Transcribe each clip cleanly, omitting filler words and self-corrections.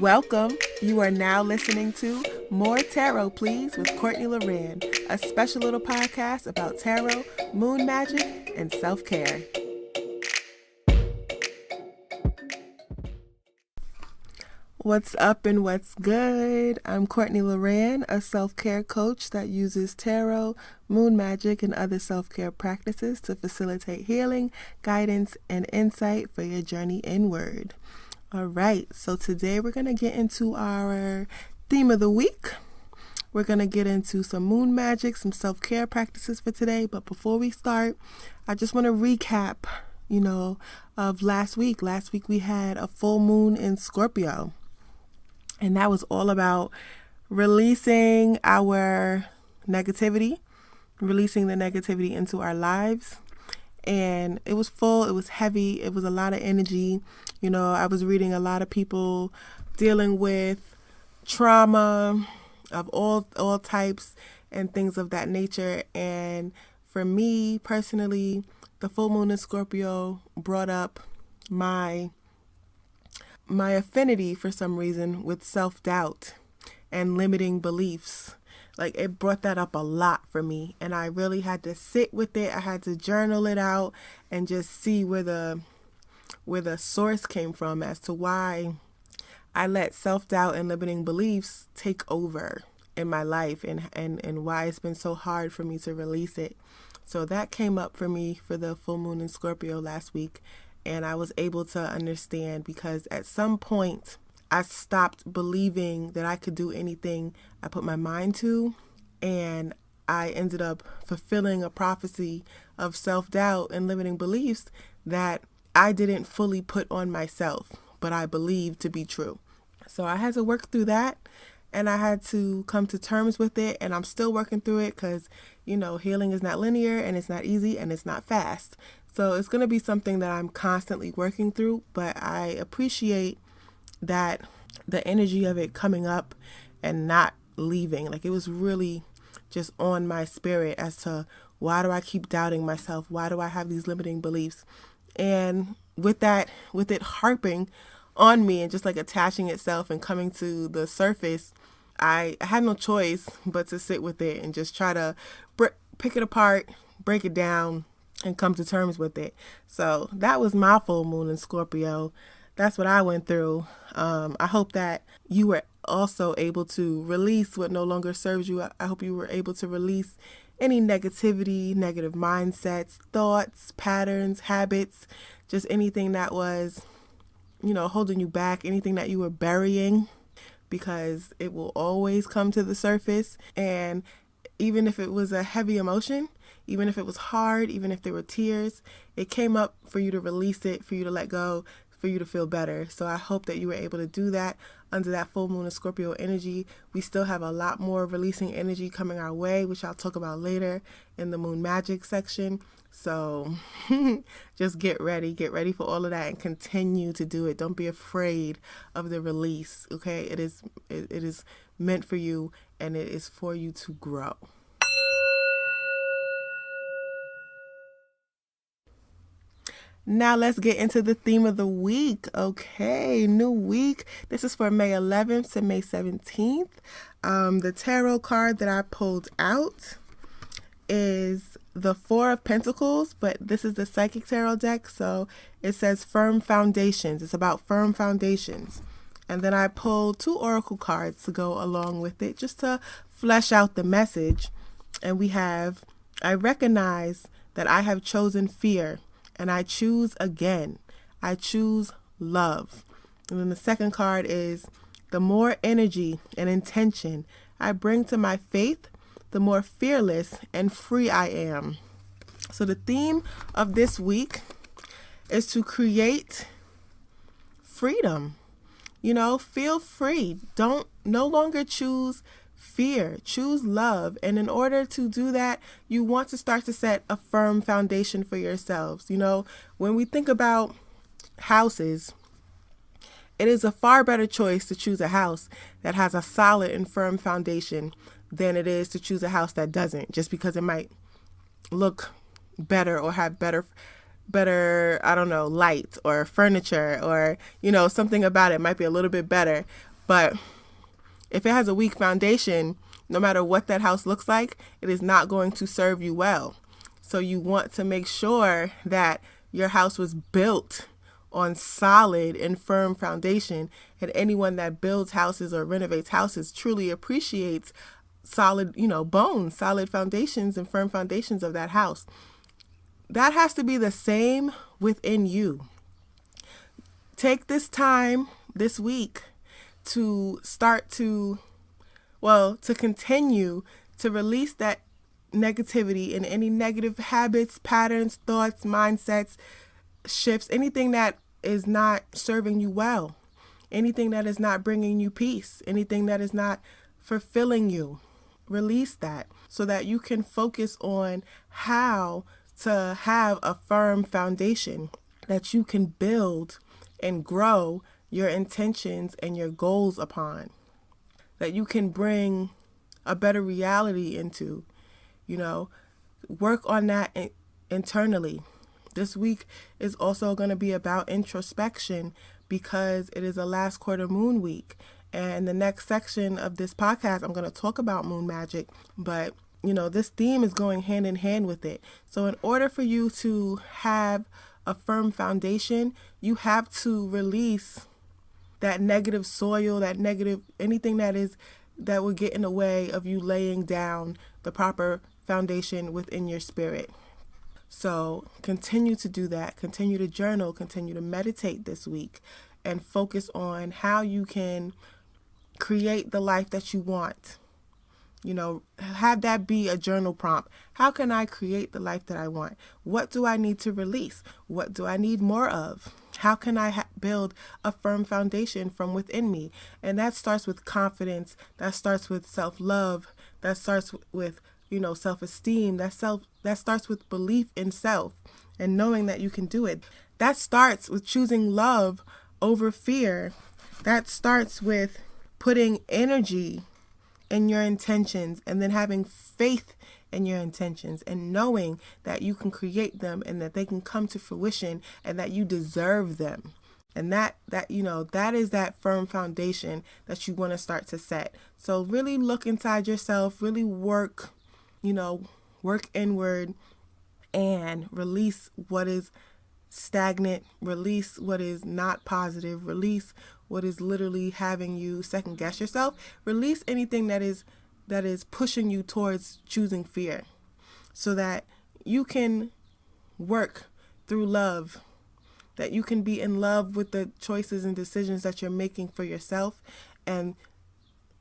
Welcome. You are now listening to More Tarot, Please with CourtLauran, a special little podcast about tarot, moon magic, and self-care. What's up and what's good? I'm CourtLauran, a self-care coach that uses tarot, moon magic, and other self-care practices to facilitate healing, guidance, and insight for your journey inward. All right, so today we're going to get into our theme of the week. We're going to get into some moon magic, some self-care practices for today. But before we start, I just want to recap, of last week. Last week we had a full moon in Scorpio. And that was all about releasing our negativity, releasing the negativity into our lives. And it was full, it was heavy, it was a lot of energy. I was reading a lot of people dealing with trauma of all types and things of that nature. And for me personally, the full moon in Scorpio brought up my affinity for some reason with self-doubt and limiting beliefs. Like, it brought that up a lot for me, and I really had to sit with it. I had to journal it out and just see where the source came from as to why I let self-doubt and limiting beliefs take over in my life, and why it's been so hard for me to release it. So that came up for me for the full moon in Scorpio last week. And I was able to understand, because at some point I stopped believing that I could do anything I put my mind to. And I ended up fulfilling a prophecy of self-doubt and limiting beliefs that I didn't fully put on myself, but I believed to be true. So I had to work through that, and I had to come to terms with it. And I'm still working through it because, healing is not linear, and it's not easy, and it's not fast. So it's going to be something that I'm constantly working through, but I appreciate that the energy of it coming up and not leaving. Like, it was really just on my spirit as to, why do I keep doubting myself? Why do I have these limiting beliefs? And with it harping on me and just like attaching itself and coming to the surface, I had no choice but to sit with it and just try to pick it apart, break it down, and come to terms with it. So that was my full moon in Scorpio. That's what I went through. I hope that you were also able to release what no longer serves you. I hope you were able to release any negativity, negative mindsets, thoughts, patterns, habits, just anything that was, holding you back, anything that you were burying, because it will always come to the surface. And even if it was a heavy emotion, even if it was hard, even if there were tears, it came up for you to release it, for you to let go, for you to feel better. So I hope that you were able to do that under that full moon of Scorpio energy. We still have a lot more releasing energy coming our way, which I'll talk about later in the moon magic section. So just get ready for all of that and continue to do it. Don't be afraid of the release. Okay. It is meant for you, and it is for you to grow. Now let's get into the theme of the week. Okay, new week. This is for May 11th to May 17th. The tarot card that I pulled out is the Four of Pentacles, but this is the Psychic Tarot deck, so it says firm foundations. It's about firm foundations. And then I pulled two oracle cards to go along with it, just to flesh out the message. And we have, I recognize that I have chosen fear, and I choose again. I choose love. And then the second card is, the more energy and intention I bring to my faith, the more fearless and free I am. So the theme of this week is to create freedom. Feel free. No longer choose fear, choose love. And in order to do that, you want to start to set a firm foundation for yourselves. When we think about houses, it is a far better choice to choose a house that has a solid and firm foundation than it is to choose a house that doesn't, just because it might look better or have better better, I don't know, light or furniture, or, something about it might be a little bit better. But if it has a weak foundation, no matter what that house looks like, it is not going to serve you well. So you want to make sure that your house was built on solid and firm foundation. And anyone that builds houses or renovates houses truly appreciates solid, bones, solid foundations and firm foundations of that house. That has to be the same within you. Take this time this week to continue to release that negativity and any negative habits, patterns, thoughts, mindsets, shifts, anything that is not serving you well, anything that is not bringing you peace, anything that is not fulfilling you. Release that so that you can focus on how to have a firm foundation that you can build and grow your intentions and your goals upon, that you can bring a better reality into. Work on that internally. This week is also going to be about introspection because it is a last quarter moon week. And the next section of this podcast, I'm going to talk about moon magic, but this theme is going hand in hand with it. So in order for you to have a firm foundation, you have to release that negative soil, that negative, anything that will get in the way of you laying down the proper foundation within your spirit. So continue to do that. Continue to journal, continue to meditate this week, and focus on how you can create the life that you want. Have that be a journal prompt. How can I create the life that I want? What do I need to release? What do I need more of? How can I build a firm foundation from within me? And that starts with confidence. That starts with self-love. That starts with, self-esteem. That starts with belief in self and knowing that you can do it. That starts with choosing love over fear. That starts with putting energy in your intentions and then having faith in your intentions and knowing that you can create them and that they can come to fruition and that you deserve them. And that is that firm foundation that you want to start to set. So really look inside yourself, really work inward and release what is stagnant, release what is not positive, release what is literally having you second guess yourself, release anything that is pushing you towards choosing fear so that you can work through love, that you can be in love with the choices and decisions that you're making for yourself, and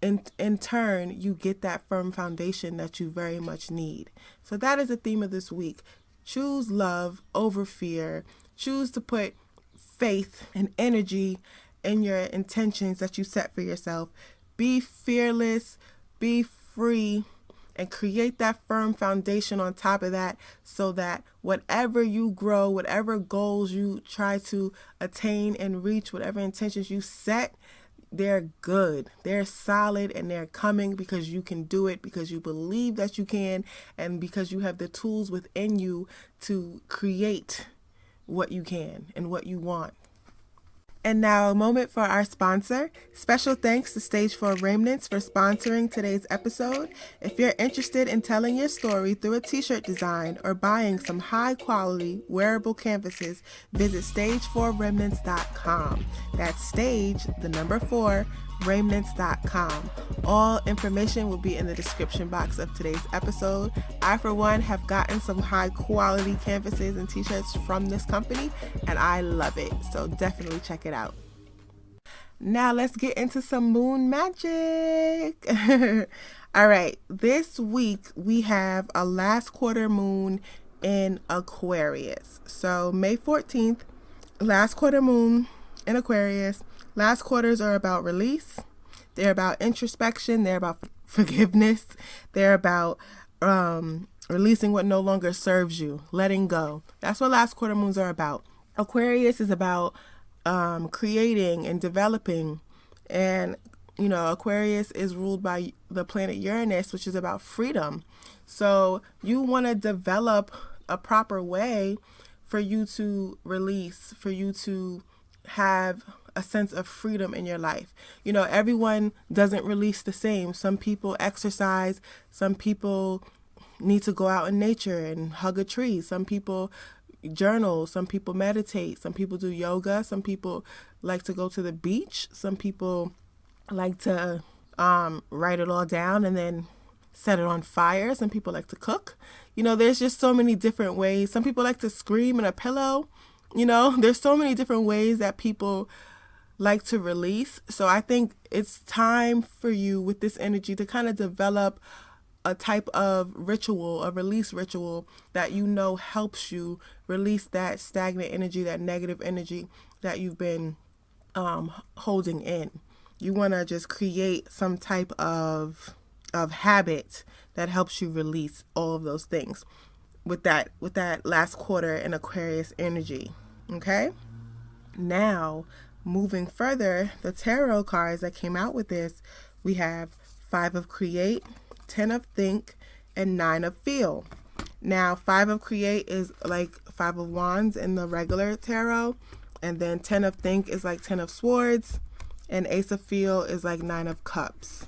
in turn you get that firm foundation that you very much need. So that is the theme of this week. Choose love over fear. Choose to put faith and energy in your intentions that you set for yourself. Be fearless, be free, and create that firm foundation on top of that so that whatever you grow, whatever goals you try to attain and reach, whatever intentions you set, they're good, they're solid, and they're coming because you can do it, because you believe that you can, and because you have the tools within you to create what you can and what you want. And now a moment for our sponsor. Special thanks to Stage 4 Remnants for sponsoring today's episode. If you're interested in telling your story through a t-shirt design or buying some high quality wearable canvases, visit stage4remnants.com. That's stage, the number 4, remnants.com. All information will be in the description box of today's episode. I, for one, have gotten some high quality canvases and t-shirts from this company, and I love it. So definitely check it out. Now let's get into some moon magic. All right, this week we have a last quarter moon in Aquarius. So May 14th, last quarter moon in Aquarius. Last quarters are about release. They're about introspection. They're about forgiveness. They're about releasing what no longer serves you, letting go. That's what last quarter moons are about. Aquarius is about creating and developing. And, Aquarius is ruled by the planet Uranus, which is about freedom. So you want to develop a proper way for you to release, for you to have a sense of freedom in your life. You know, everyone doesn't release the same. Some people exercise, some people need to go out in nature and hug a tree. Some people journal, some people meditate, some people do yoga, some people like to go to the beach, some people like to write it all down and then set it on fire. Some people like to cook. You know, there's just so many different ways. Some people like to scream in a pillow. You know, there's so many different ways that people like to release. So I think it's time for you with this energy to kind of develop a type of ritual, a release ritual that you know helps you release that stagnant energy, that negative energy that you've been holding in. You want to just create some type of habit that helps you release all of those things with that last quarter in Aquarius energy. Okay? Now, moving further, the tarot cards that came out with this, we have 5 of Create, 10 of Think, and 9 of Feel. Now, 5 of Create is like 5 of Wands in the regular tarot, and then 10 of Think is like 10 of Swords, and Ace of Feel is like 9 of Cups.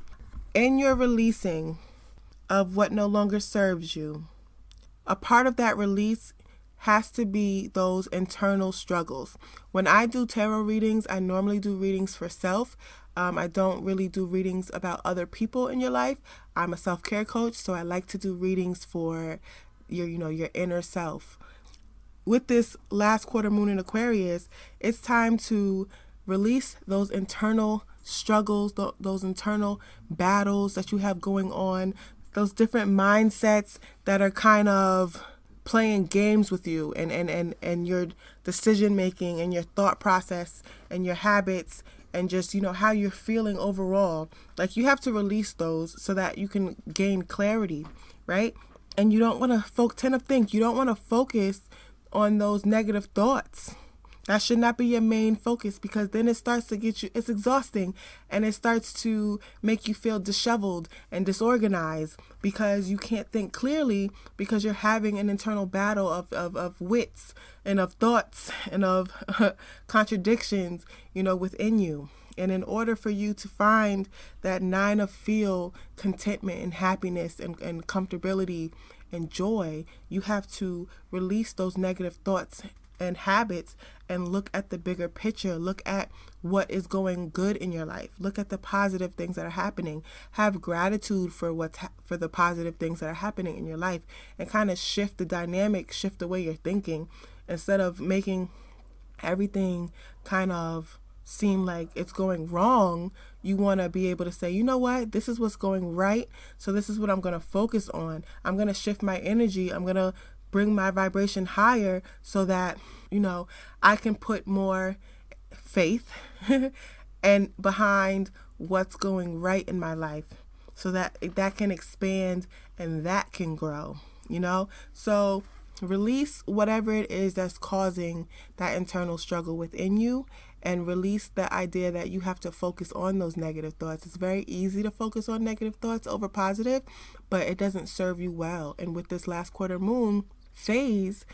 In your releasing of what no longer serves you, a part of that release has to be those internal struggles. When I do tarot readings, I normally do readings for self. I don't really do readings about other people in your life. I'm a self-care coach, so I like to do readings for your inner self. With this last quarter moon in Aquarius, it's time to release those internal struggles, those internal battles that you have going on, those different mindsets that are kind of playing games with you and your decision making and your thought process and your habits and just, how you're feeling overall. Like, you have to release those so that you can gain clarity, right? And you don't want to 10 of Think, you don't want to focus on those negative thoughts. That should not be your main focus, because then it starts to get you, it's exhausting, and it starts to make you feel disheveled and disorganized because you can't think clearly because you're having an internal battle of wits and of thoughts and of contradictions, within you. And in order for you to find that 9 of Feel, contentment and happiness and comfortability and joy, you have to release those negative thoughts and habits and look at the bigger picture. Look at what is going good in your life. Look at the positive things that are happening. Have gratitude for for the positive things that are happening in your life, and kind of shift the dynamic, shift the way you're thinking. Instead of making everything kind of seem like it's going wrong, you want to be able to say, you know what, this is what's going right, so this is what I'm going to focus on. I'm going to shift my energy. I'm going to bring my vibration higher so that, I can put more faith and behind what's going right in my life, so that can expand and that can grow, So release whatever it is that's causing that internal struggle within you, and release the idea that you have to focus on those negative thoughts. It's very easy to focus on negative thoughts over positive, but it doesn't serve you well. And with this last quarter moon phase,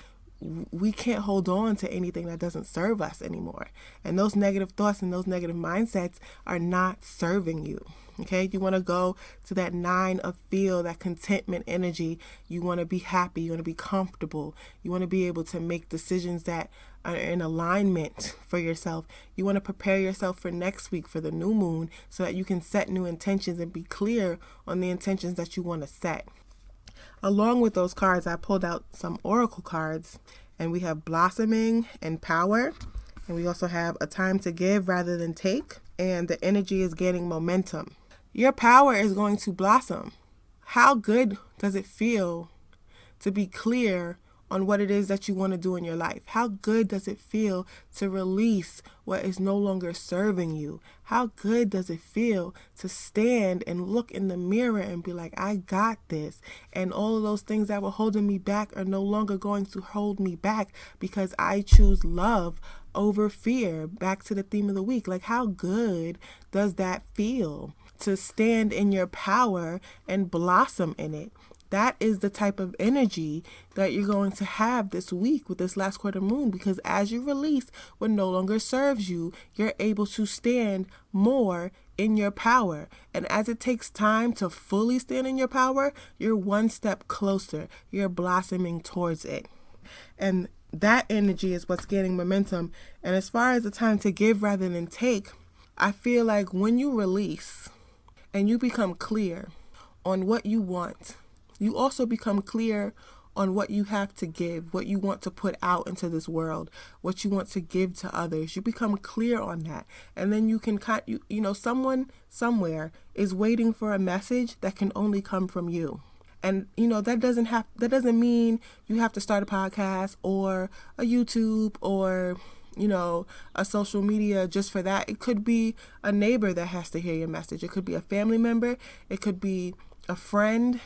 we can't hold on to anything that doesn't serve us anymore. And those negative thoughts and those negative mindsets are not serving you. Okay, you want to go to that 9 of Feel, that contentment energy. You want to be happy. You want to be comfortable. You want to be able to make decisions that are in alignment for yourself. You want to prepare yourself for next week, for the new moon, so that you can set new intentions and be clear on the intentions that you want to set. Along with those cards, I pulled out some oracle cards, and we have Blossoming and Power, and we also have A Time to Give Rather Than Take, and the energy is gaining momentum. Your power is going to blossom. How good does it feel to be clear on what it is that you want to do in your life? How good does it feel to release what is no longer serving you? How good does it feel to stand and look in the mirror and be like, I got this, and all of those things that were holding me back are no longer going to hold me back because I choose love over fear? Back to the theme of the week. Like, how good does that feel to stand in your power and blossom in it? that is the type of energy that you're going to have this week with this last quarter moon, because as you release what no longer serves you, you're able to stand more in your power. And as it takes time to fully stand in your power, you're one step closer. You're blossoming towards it. And that energy is what's gaining momentum. And as far as the time to give rather than take, I feel like when you release and you become clear on what you want, you also become clear on what you have to give, what you want to put out into this world, what you want to give to others. You become clear on that. And then you can someone somewhere is waiting for a message that can only come from you. And that doesn't mean you have to start a podcast or a YouTube or a social media just for that. It could be a neighbor that has to hear your message. It could be a family member. It could be a friend,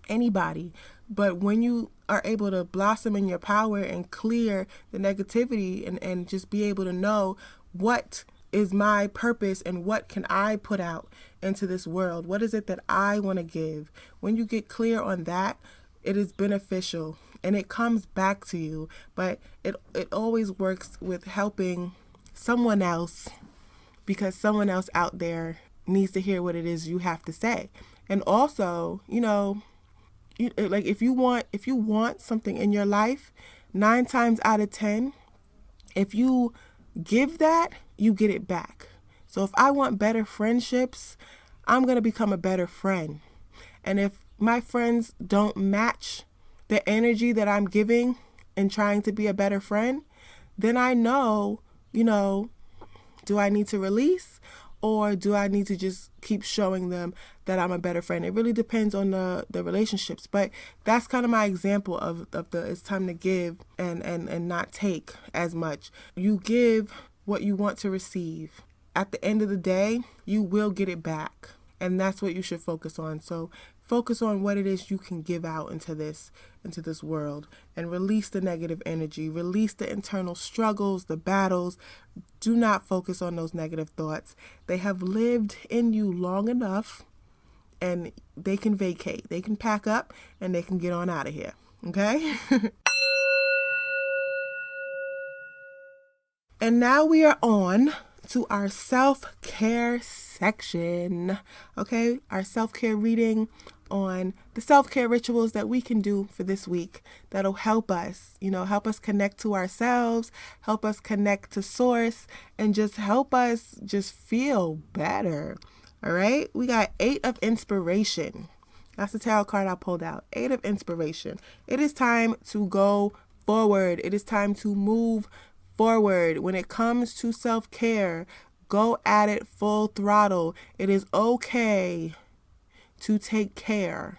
anybody. But when you are able to blossom in your power and clear the negativity and just be able to know what is my purpose and what can I put out into this world, what is it that I want to give? When you get clear on that, it is beneficial and it comes back to you. But it always works with helping someone else, because someone else out there needs to hear what it is you have to say. And also, like if you want something in your life, 9 times out of 10, if you give that, you get it back. So if I want better friendships, I'm going to become a better friend. And if my friends don't match the energy that I'm giving and trying to be a better friend, then I know, do I need to release, or do I need to just keep showing them that I'm a better friend? It really depends on the relationships. But that's kind of my example of the it's time to give and not take as much. You give what you want to receive. At the end of the day, you will get it back. And that's what you should focus on. So focus on what it is you can give out into this world, and release the negative energy, release the internal struggles, the battles. Do not focus on those negative thoughts. They have lived in you long enough, and they can vacate. They can pack up and they can get on out of here. Okay? And now we are on to our self-care section. Okay? Our self-care reading on the self-care rituals that we can do for this week that'll help us, help us connect to ourselves, help us connect to source, and just help us just feel better. All right? We got 8 of inspiration. That's the tarot card I pulled out. 8 of inspiration. It is time to go forward. It is time to move forward. When it comes to self-care, go at it full throttle. It is okay to take care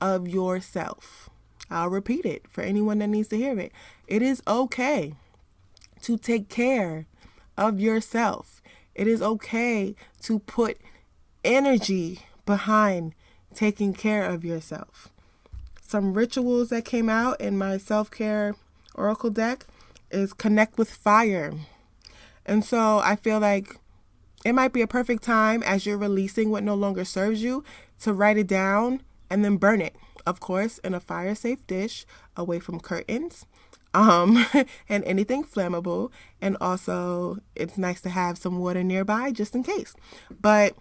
of yourself. I'll repeat it for anyone that needs to hear it. It is okay to take care of yourself. It is okay to put energy behind taking care of yourself. Some rituals that came out in my self-care oracle deck is connect with fire. And so I feel like it might be a perfect time, as you're releasing what no longer serves you, to write it down and then burn it. Of course, in a fire-safe dish, away from curtains, and anything flammable. And also, it's nice to have some water nearby just in case. But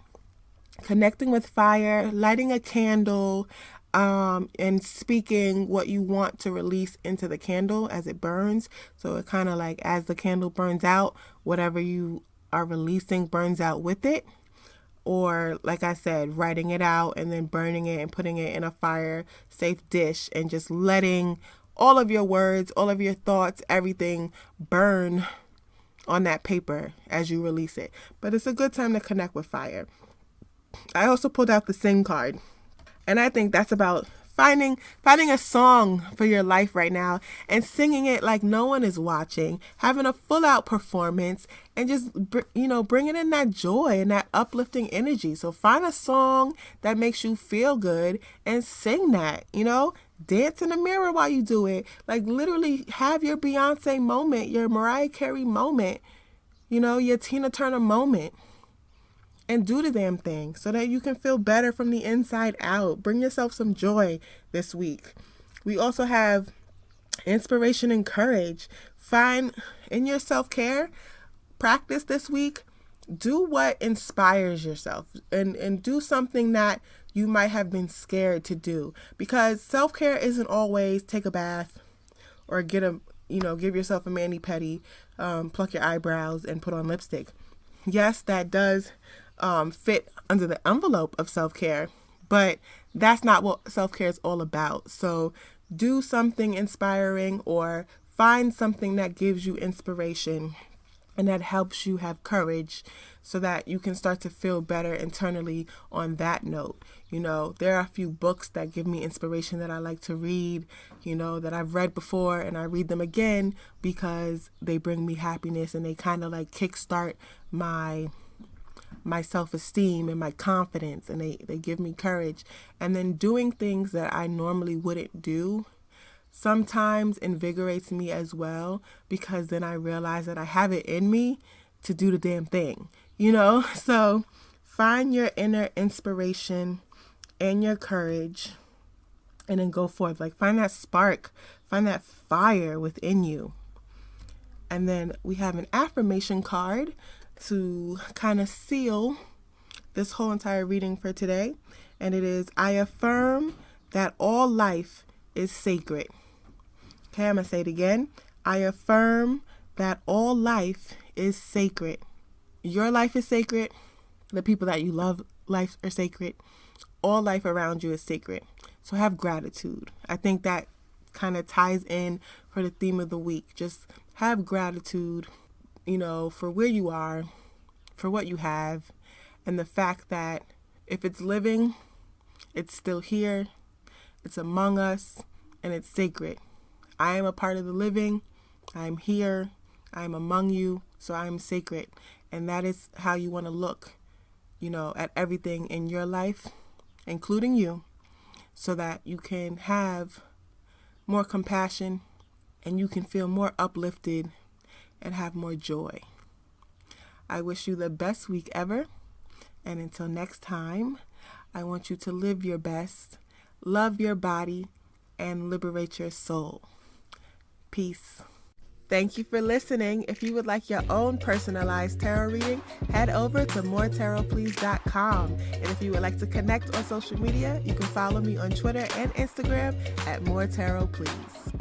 connecting with fire, lighting a candle, and speaking what you want to release into the candle as it burns. So it kind of like, as the candle burns out, whatever you are releasing burns out with it. Or like I said, writing it out and then burning it and putting it in a fire safe dish, and just letting all of your words, all of your thoughts, everything burn on that paper as you release it. But it's a good time to connect with fire. I also pulled out the Sing card. And I think that's about finding a song for your life right now and singing it like no one is watching, having a full out performance, and just, bringing in that joy and that uplifting energy. So find a song that makes you feel good and sing that, dance in the mirror while you do it. Like literally have your Beyonce moment, your Mariah Carey moment, your Tina Turner moment. and do the damn thing so that you can feel better from the inside out. Bring yourself some joy this week. We also have inspiration and courage. Find in your self-care practice this week, do what inspires yourself and do something that you might have been scared to do, because self-care isn't always take a bath or give yourself a mani-pedi, pluck your eyebrows and put on lipstick. Yes, that does fit under the envelope of self-care, but that's not what self-care is all about. So do something inspiring or find something that gives you inspiration and that helps you have courage so that you can start to feel better internally on that note. There are a few books that give me inspiration that I like to read, that I've read before, and I read them again because they bring me happiness and they kind of like kickstart my self-esteem and my confidence, and they give me courage. And then doing things that I normally wouldn't do sometimes invigorates me as well, because then I realize that I have it in me to do the damn thing, So find your inner inspiration and your courage and then go forth. Like, find that spark, find that fire within you. And then we have an affirmation card to kind of seal this whole entire reading for today. And it is, I affirm that all life is sacred. Okay, I'm going to say it again. I affirm that all life is sacred. Your life is sacred. The people that you love, life are sacred. All life around you is sacred. So have gratitude. I think that kind of ties in for the theme of the week. Just have gratitude, for where you are, for what you have, and the fact that if it's living, it's still here, it's among us, and it's sacred. I am a part of the living. I'm here. I'm among you. So I'm sacred. And that is how you want to look, at everything in your life, including you, so that you can have more compassion and you can feel more uplifted and have more joy. I wish you the best week ever. And until next time, I want you to live your best, love your body, and liberate your soul. Peace. Thank you for listening. If you would like your own personalized tarot reading, head over to moretarotplease.com. And if you would like to connect on social media, you can follow me on Twitter and Instagram at moretarotplease.